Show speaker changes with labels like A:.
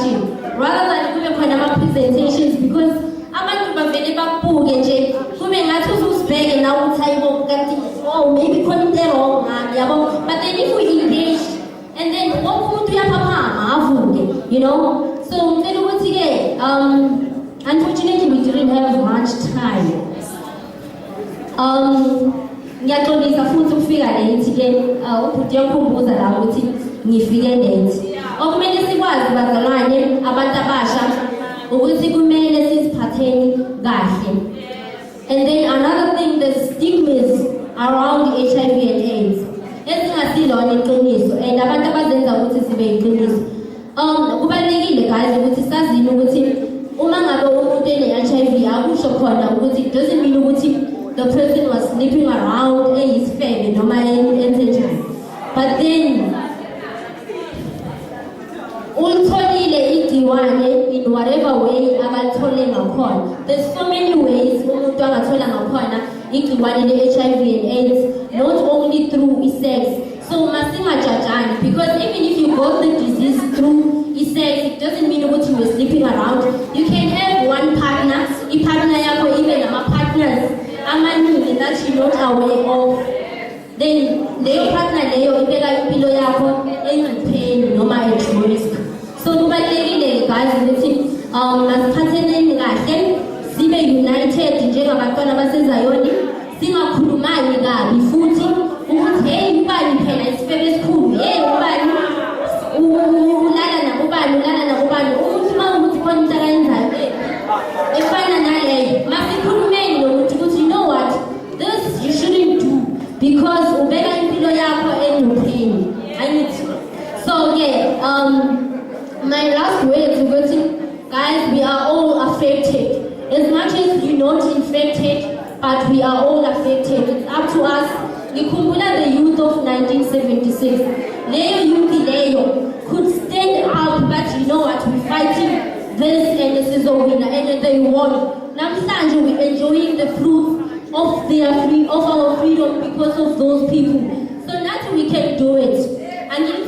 A: discussion rather than kube khona ama-presentations, because abantu bavele babuke nje kube ngathi uzusibheke nawe uthi hayibo kanti oh maybe khona into wrong ngami yabo. But then if we engage and then wonke umuntu uyaphaphama avuke, you know. So ngicela ukuthi-ke unfortunately we didn't have much time. Ngiyaxolisa futhi ukufika late-ke, ubhuti uyangikhumbuza la ukuthi ngifike late. Okumele sikwazi bazalwane abantu abasha ukuthi kumele siziphatheni kahle. And then another thing, the stigmas around HIV and AIDS ezingasilona iqiniso and abantu abazenza ukuthi sibe iqiniso. Kubalulekile guys ukuthi sazini ukuthi uma ngabe umuntu ene-HIV akusho khona ukuthi it doesn't mean ukuthi the person was sleeping around eyisifebe noma enzenjani. But then ulitholile igciwane in whatever way akalithole ngakhona. There's so many ways umuntu angathola ngakhona igciwane le-HIV and AIDS, not only through sex. So masingajajani, because even if you got the disease through sex, it doesn't mean that you were sleeping around. You can have one partner, partner yako, even partners amaningi that you're not aware of. Then leyo partner leyo ibeka impilo yakho engcupheni noma at risk. So kubalulekile guys ukuthi masiphatheneni kahle, sibe united njengabantwana basezayoni, singakhulumani kabi futhi ukuthi hey ubani phela isifebe esikhulu, hey ubani ulala nakubani ukuthi uma ukuthi khona into ayenzayo efana naleyo masikhulumeni nokuthi you know what, this you shouldn't do because ubeka impilo yakho engcupheni. So my last words ukuthi guys, we are all affected. As much as you're not infected, but we are all affected. It's up to us. Ngikhumbula the youth of 1976. Leyo youth leyo could stand up, but you know what, we're fighting this and this is a winner, and they won. Namhlanje we're enjoying the fruit of our freedom because of those people. So now we can do it. And in